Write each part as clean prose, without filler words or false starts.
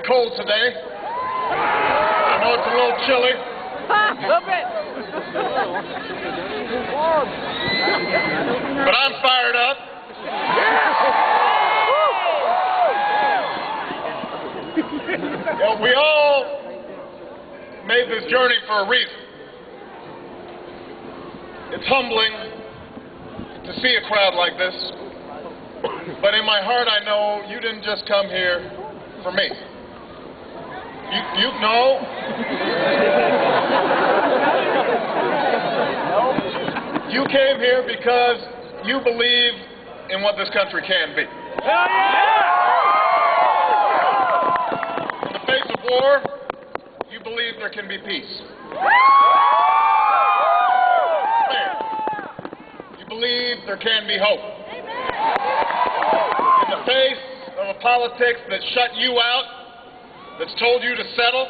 cold today. I know it's a little chilly. But I'm fired up. You know, we all made this journey for a reason. It's humbling to see a crowd like this, but in my heart I know you didn't just come here for me. You know? You came here because you believe in what this country can be. In the face of war, you believe there can be peace. You believe there can be hope. In the face of a politics that shut you out, that's told you to settle,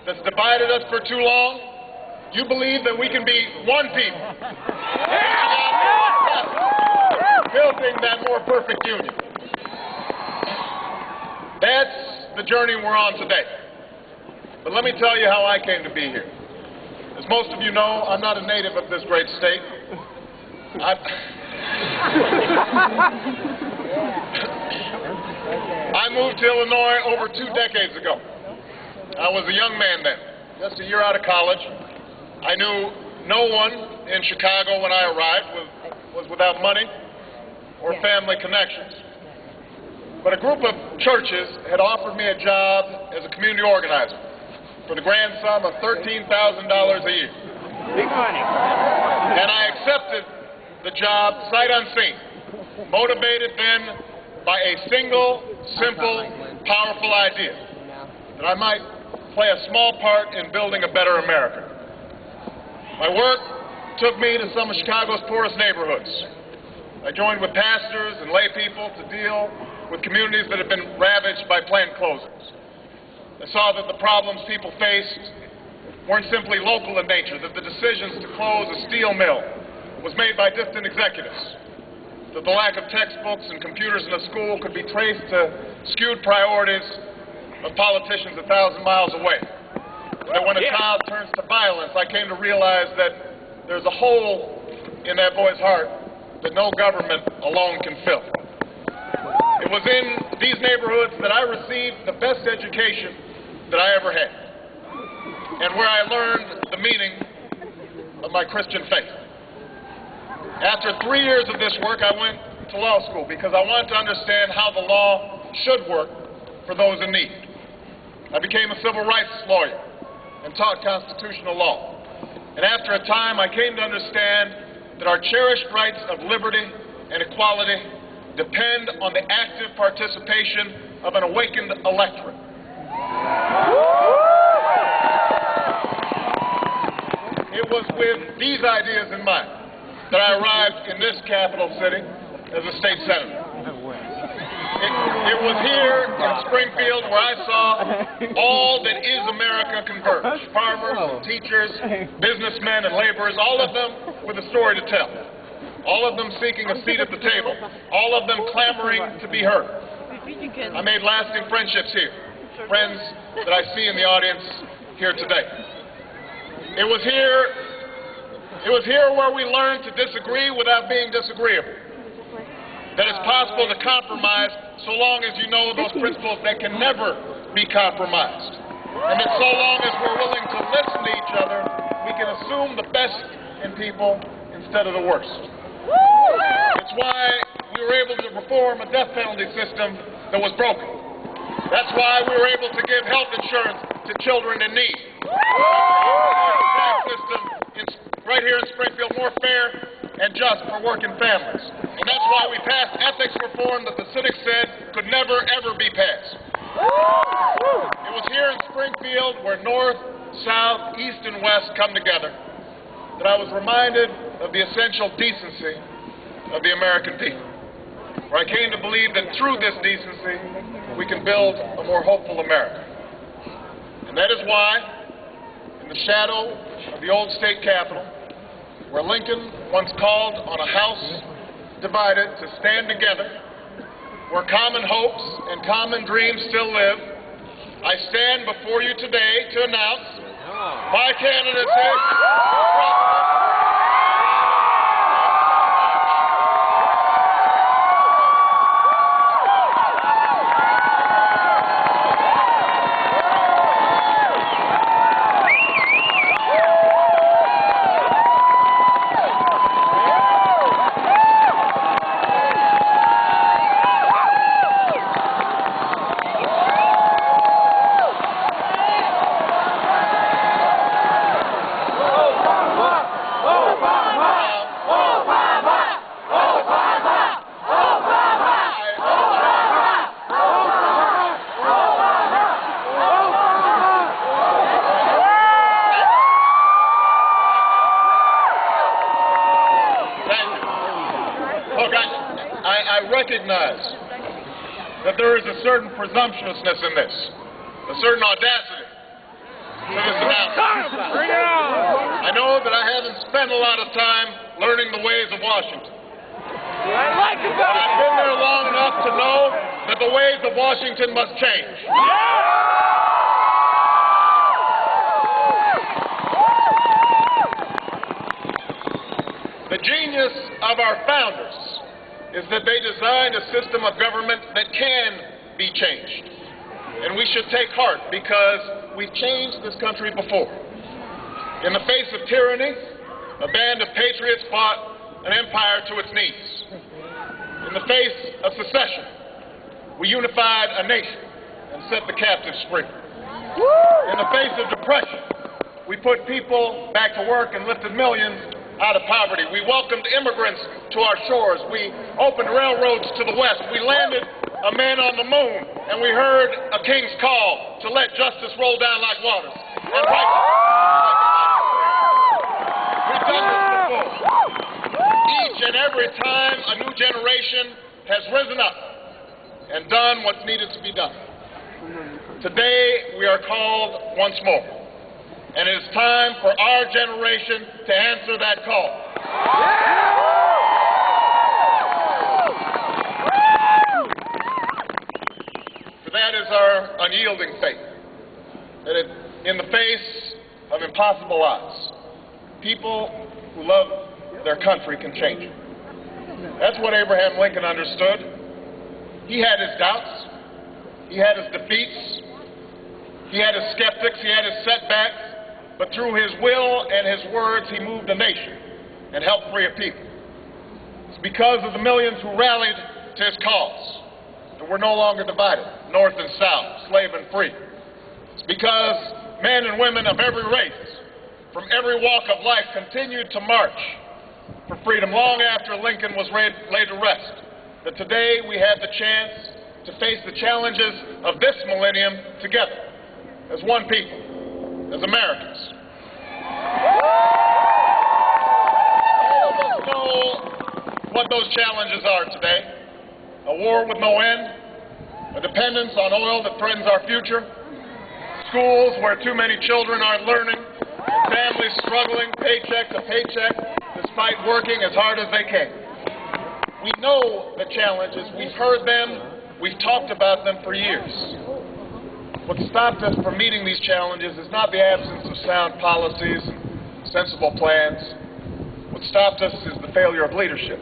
that's divided us for too long, you believe that we can be one people, building that more perfect union. That's the journey we're on today. But let me tell you how I came to be here. As most of you know, I'm not a native of this great state. I moved to Illinois over 2 decades ago. I was a young man then, just a year out of college. I knew no one in Chicago when I arrived was without money or family connections. But a group of churches had offered me a job as a community organizer for the grand sum of $13,000 a year. Big money. And I accepted the job sight unseen, motivated then by a single, simple, powerful idea, that I might play a small part in building a better America. My work took me to some of Chicago's poorest neighborhoods. I joined with pastors and lay people to deal with communities that have been ravaged by planned closings. I saw that the problems people faced weren't simply local in nature, that the decisions to close a steel mill was made by distant executives, that the lack of textbooks and computers in a school could be traced to skewed priorities of politicians 1,000 miles away. That when a child turns to violence, I came to realize that there's a hole in that boy's heart that no government alone can fill. It was in these neighborhoods that I received the best education that I ever had, and where I learned the meaning of my Christian faith. After 3 years of this work, I went to law school because I wanted to understand how the law should work for those in need. I became a civil rights lawyer and taught constitutional law. And after a time, I came to understand that our cherished rights of liberty and equality depend on the active participation of an awakened electorate. It was with these ideas in mind that I arrived in this capital city as a state senator. It was here in Springfield where I saw all that is America converge. Farmers and teachers, businessmen and laborers, all of them with a story to tell. All of them seeking a seat at the table. All of them clamoring to be heard. I made lasting friendships here. Friends that I see in the audience here today. It was here where we learned to disagree without being disagreeable. That it's possible to compromise so long as you know those principles that can never be compromised. And that so long as we're willing to listen to each other, we can assume the best in people instead of the worst. It's why we were able to reform a death penalty system that was broken. That's why we were able to give health insurance to children in need. The tax system right here in Springfield more fair and just for working families. And that's why we passed ethics reform that the cynics said could never, ever be passed. It was here in Springfield where North, South, East, and West come together that I was reminded of the essential decency of the American people. Where I came to believe that through this decency, we can build a more hopeful America. And that is why, in the shadow of the old state capitol, where Lincoln once called on a house divided to stand together, where common hopes and common dreams still live, I stand before you today to announce my candidacy I recognize that there is a certain presumptuousness in this, a certain audacity to this announcement. I know that I haven't spent a lot of time learning the ways of Washington. But I've been there long enough to know that the ways of Washington must change. The genius of our founders is that they designed a system of government that can be changed. And we should take heart because we've changed this country before. In the face of tyranny, a band of patriots fought an empire to its knees. In the face of secession, we unified a nation and set the captives free. In the face of depression, we put people back to work and lifted millions out of poverty. We welcomed immigrants to our shores. We opened railroads to the west. We landed a man on the moon, and we heard a king's call to let justice roll down like waters. And we've done this before. Each and every time a new generation has risen up and done what's needed to be done. Today we are called once more. And it is time for our generation to answer that call. For that is our unyielding faith, that in the face of impossible odds, people who love their country can change it. That's what Abraham Lincoln understood. He had his doubts, he had his defeats, he had his skeptics, he had his setbacks. But through his will and his words, he moved a nation and helped free a people. It's because of the millions who rallied to his cause that we're no longer divided, north and south, slave and free. It's because men and women of every race, from every walk of life, continued to march for freedom long after Lincoln was laid to rest, that today we have the chance to face the challenges of this millennium together, as one people. As Americans. All of us know what those challenges are today. A war with no end, a dependence on oil that threatens our future, schools where too many children aren't learning, and families struggling paycheck to paycheck despite working as hard as they can. We know the challenges, we've heard them, we've talked about them for years. What stopped us from meeting these challenges is not the absence of sound policies and sensible plans. What stopped us is the failure of leadership.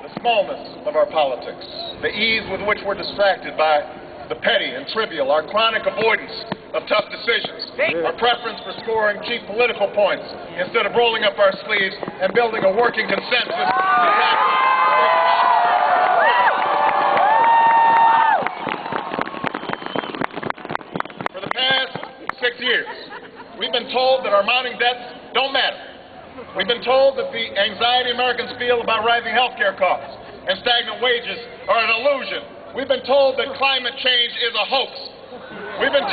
The smallness of our politics, the ease with which we're distracted by the petty and trivial, our chronic avoidance of tough decisions, our preference for scoring cheap political points instead of rolling up our sleeves and building a working consensus. For the past 6 years, we've been told that our mounting debts don't matter. We've been told that the anxiety Americans feel about rising health care costs and stagnant wages are an illusion. We've been told that climate change is a hoax. We've been told